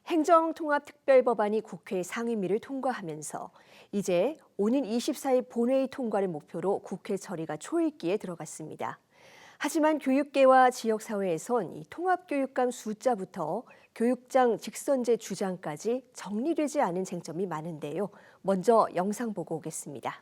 행정통합특별법안이 국회 상임위를 통과하면서 이제 오는 24일 본회의 통과를 목표로 국회 처리가 초읽기에 들어갔습니다. 하지만 교육계와 지역사회에선 이 통합교육감 숫자부터 교육장 직선제 주장까지 정리되지 않은 쟁점이 많은데요. 먼저 영상 보고 오겠습니다.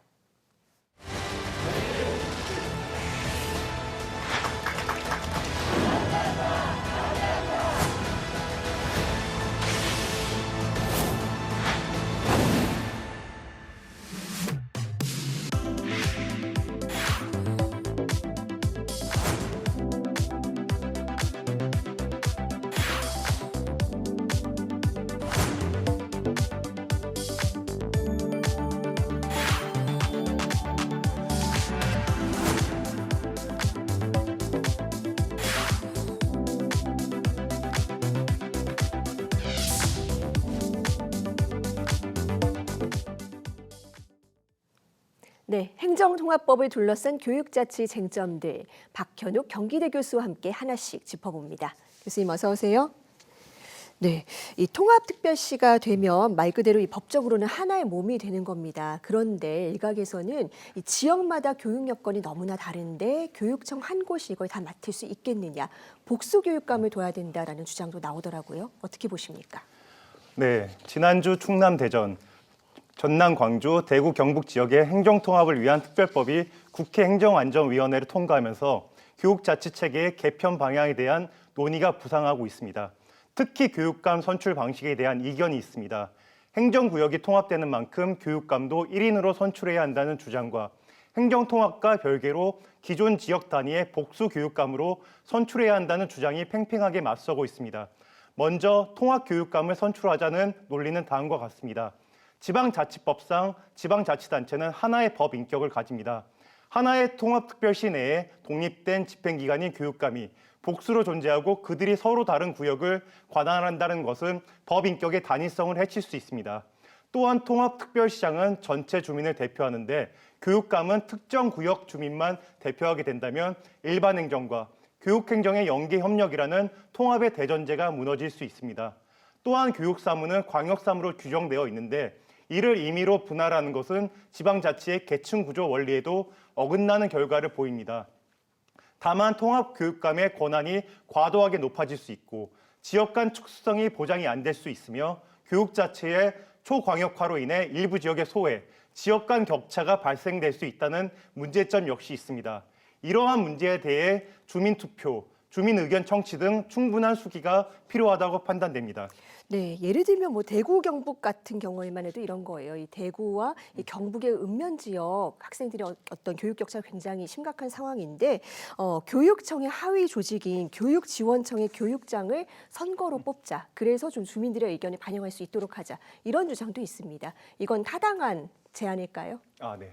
네, 행정통합법을 둘러싼 교육자치 쟁점들, 박현욱 경기대 교수와 함께 하나씩 짚어봅니다. 교수님 어서 오세요. 네, 이 통합특별시가 되면 말 그대로 이 법적으로는 하나의 몸이 되는 겁니다. 그런데 일각에서는 이 지역마다 교육 여건이 너무나 다른데 교육청 한 곳이 이걸 다 맡을 수 있겠느냐, 복수교육감을 둬야 된다라는 주장도 나오더라고요. 어떻게 보십니까? 네, 지난주 충남, 대전, 전남, 광주, 대구, 경북 지역의 행정통합을 위한 특별법이 국회 행정안전위원회를 통과하면서 교육자치체계의 개편 방향에 대한 논의가 부상하고 있습니다. 특히 교육감 선출 방식에 대한 이견이 있습니다. 행정구역이 통합되는 만큼 교육감도 1인으로 선출해야 한다는 주장과 행정통합과 별개로 기존 지역 단위의 복수교육감으로 선출해야 한다는 주장이 팽팽하게 맞서고 있습니다. 먼저 통합교육감을 선출하자는 논리는 다음과 같습니다. 지방자치법상 지방자치단체는 하나의 법 인격을 가집니다. 하나의 통합특별시 내에 독립된 집행기관인 교육감이 복수로 존재하고 그들이 서로 다른 구역을 관할한다는 것은 법 인격의 단위성을 해칠 수 있습니다. 또한 통합특별시장은 전체 주민을 대표하는데 교육감은 특정 구역 주민만 대표하게 된다면 일반 행정과 교육행정의 연계 협력이라는 통합의 대전제가 무너질 수 있습니다. 또한 교육사무는 광역사무로 규정되어 있는데 이를 임의로 분할하는 것은 지방자치의 계층구조 원리에도 어긋나는 결과를 보입니다. 다만 통합교육감의 권한이 과도하게 높아질 수 있고 지역 간 축소성이 보장이 안 될 수 있으며 교육 자체의 초광역화로 인해 일부 지역의 소외, 지역 간 격차가 발생될 수 있다는 문제점 역시 있습니다. 이러한 문제에 대해 주민투표, 주민 의견 청취 등 충분한 수기가 필요하다고 판단됩니다. 네, 예를 들면 뭐 대구, 경북 같은 경우에만 해도 이런 거예요. 이 대구와 이 경북의 읍면 지역 학생들의 어떤 교육 격차가 굉장히 심각한 상황인데 교육청의 하위 조직인 교육지원청의 교육장을 선거로 뽑자. 그래서 좀 주민들의 의견을 반영할 수 있도록 하자. 이런 주장도 있습니다. 이건 타당한 제안일까요? 네.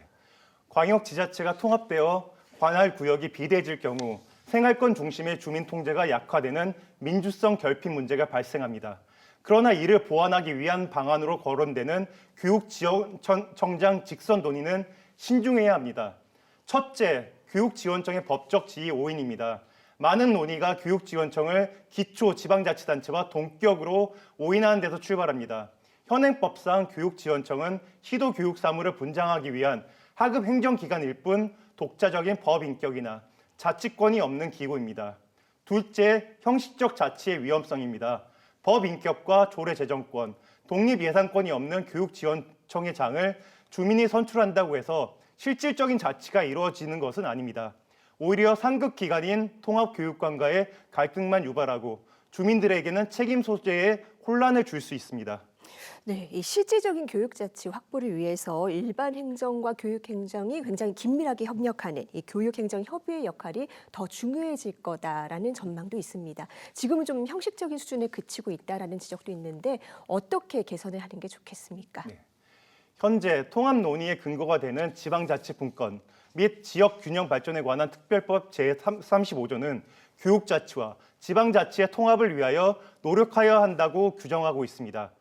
광역 지자체가 통합되어 관할 구역이 비대해질 경우 생활권 중심의 주민 통제가 약화되는 민주성 결핍 문제가 발생합니다. 그러나 이를 보완하기 위한 방안으로 거론되는 교육지원청장 직선 논의는 신중해야 합니다. 첫째, 교육지원청의 법적 지위 오인입니다. 많은 논의가 교육지원청을 기초지방자치단체와 동격으로 오인하는 데서 출발합니다. 현행법상 교육지원청은 시도교육사무를 분장하기 위한 하급 행정기관일 뿐 독자적인 법인격이나 자치권이 없는 기구입니다. 둘째, 형식적 자치의 위험성입니다. 법인격과 조례재정권, 독립예산권이 없는 교육지원청의 장을 주민이 선출한다고 해서 실질적인 자치가 이루어지는 것은 아닙니다. 오히려 상급 기관인 통합교육관과의 갈등만 유발하고 주민들에게는 책임 소재에 혼란을 줄 수 있습니다. 네, 이 실질적인 교육자치 확보를 위해서 일반 행정과 교육행정이 굉장히 긴밀하게 협력하는 이 교육행정협의회 역할이 더 중요해질 거다라는 전망도 있습니다. 지금은 좀 형식적인 수준에 그치고 있다라는 지적도 있는데 어떻게 개선을 하는 게 좋겠습니까? 네. 현재 통합 논의의 근거가 되는 지방자치분권 및 지역균형 발전에 관한 특별법 제35조는 교육자치와 지방자치의 통합을 위하여 노력하여야 한다고 규정하고 있습니다.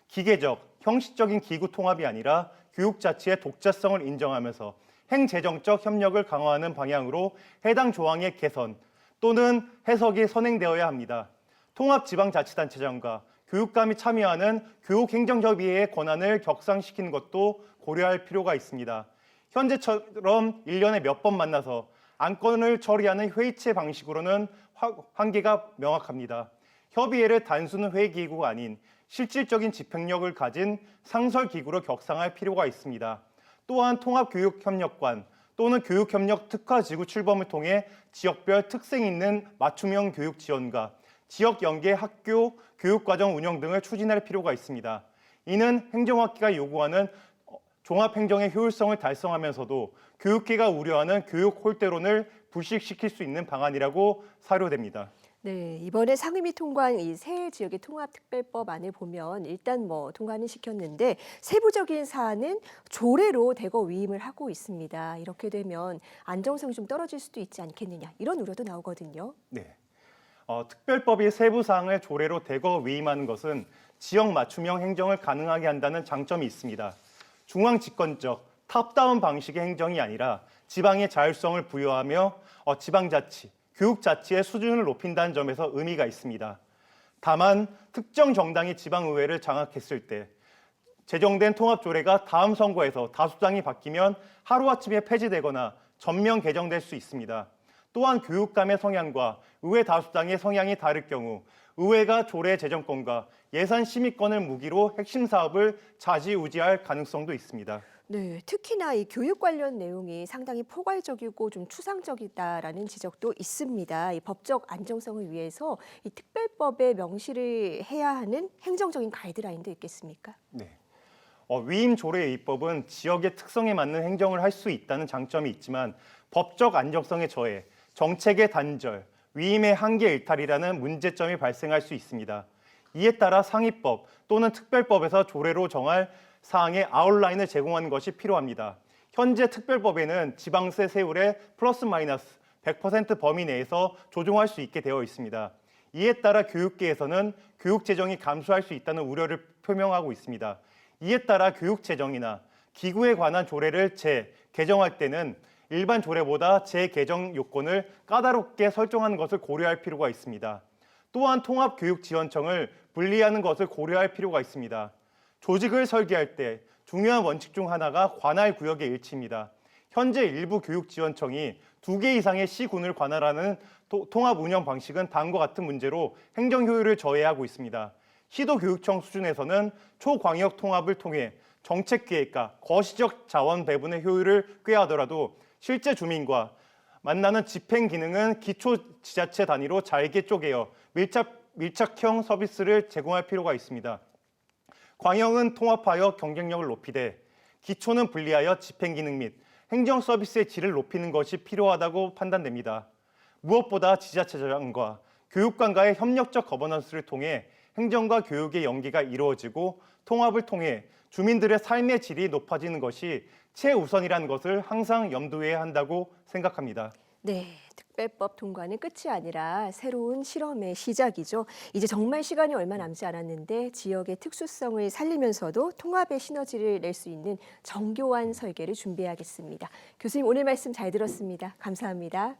기계적, 형식적인 기구 통합이 아니라 교육 자치의 독자성을 인정하면서 행재정적 협력을 강화하는 방향으로 해당 조항의 개선 또는 해석이 선행되어야 합니다. 통합지방자치단체장과 교육감이 참여하는 교육행정협의회의 권한을 격상시키는 것도 고려할 필요가 있습니다. 현재처럼 1년에 몇 번 만나서 안건을 처리하는 회의체 방식으로는 한계가 명확합니다. 협의회를 단순 회의기구가 아닌 실질적인 집행력을 가진 상설기구로 격상할 필요가 있습니다. 또한 통합교육협력관 또는 교육협력 특화지구 출범을 통해 지역별 특색 있는 맞춤형 교육 지원과 지역 연계 학교 교육과정 운영 등을 추진할 필요가 있습니다. 이는 행정학계가 요구하는 종합행정의 효율성을 달성하면서도 교육계가 우려하는 교육 홀대론을 불식시킬 수 있는 방안이라고 사료됩니다. 네, 이번에 상임위 통과한 이 새 지역의 통합특별법안을 보면 일단 통과는 시켰는데 세부적인 사안은 조례로 대거 위임을 하고 있습니다. 이렇게 되면 안정성이 좀 떨어질 수도 있지 않겠느냐 이런 우려도 나오거든요. 네. 특별법이 세부 사항을 조례로 대거 위임하는 것은 지역 맞춤형 행정을 가능하게 한다는 장점이 있습니다. 중앙 집권적 탑다운 방식의 행정이 아니라 지방의 자율성을 부여하며 지방자치, 교육자치의 수준을 높인다는 점에서 의미가 있습니다. 다만 특정 정당이 지방의회를 장악했을 때 제정된 통합조례가 다음 선거에서 다수당이 바뀌면 하루아침에 폐지되거나 전면 개정될 수 있습니다. 또한 교육감의 성향과 의회 다수당의 성향이 다를 경우 의회가 조례 제정권과 예산 심의권을 무기로 핵심 사업을 좌지우지할 가능성도 있습니다. 네, 특히나 이 교육 관련 내용이 상당히 포괄적이고 좀 추상적이다라는 지적도 있습니다. 이 법적 안정성을 위해서 이 특별법에 명시를 해야 하는 행정적인 가이드라인도 있겠습니까? 네. 위임 조례 입법은 지역의 특성에 맞는 행정을 할 수 있다는 장점이 있지만 법적 안정성에 저해 정책의 단절, 위임의 한계 일탈이라는 문제점이 발생할 수 있습니다. 이에 따라 상위법 또는 특별법에서 조례로 정할 사항의 아웃라인을 제공하는 것이 필요합니다. 현재 특별법에는 지방세 세율의 플러스 마이너스 100% 범위 내에서 조정할 수 있게 되어 있습니다. 이에 따라 교육계에서는 교육재정이 감소할 수 있다는 우려를 표명하고 있습니다. 이에 따라 교육재정이나 기구에 관한 조례를 개정할 때는 일반 조례보다 재개정 요건을 까다롭게 설정하는 것을 고려할 필요가 있습니다. 또한 통합교육지원청을 분리하는 것을 고려할 필요가 있습니다. 조직을 설계할 때 중요한 원칙 중 하나가 관할 구역의 일치입니다. 현재 일부 교육지원청이 2개 이상의 시군을 관할하는 통합 운영 방식은 다음과 같은 문제로 행정 효율을 저해하고 있습니다. 시도교육청 수준에서는 초광역 통합을 통해 정책 기획과 거시적 자원 배분의 효율을 꾀하더라도 실제 주민과 만나는 집행 기능은 기초 지자체 단위로 잘게 쪼개어 밀착형 서비스를 제공할 필요가 있습니다. 광역은 통합하여 경쟁력을 높이되 기초는 분리하여 집행 기능 및 행정 서비스의 질을 높이는 것이 필요하다고 판단됩니다. 무엇보다 지자체장과 교육관과의 협력적 거버넌스를 통해 행정과 교육의 연계가 이루어지고 통합을 통해 주민들의 삶의 질이 높아지는 것이 최우선이라는 것을 항상 염두에 한다고 생각합니다. 네, 특별법 통과는 끝이 아니라 새로운 실험의 시작이죠. 이제 정말 시간이 얼마 남지 않았는데 지역의 특수성을 살리면서도 통합의 시너지를 낼 수 있는 정교한 설계를 준비해야겠습니다. 교수님 오늘 말씀 잘 들었습니다. 감사합니다.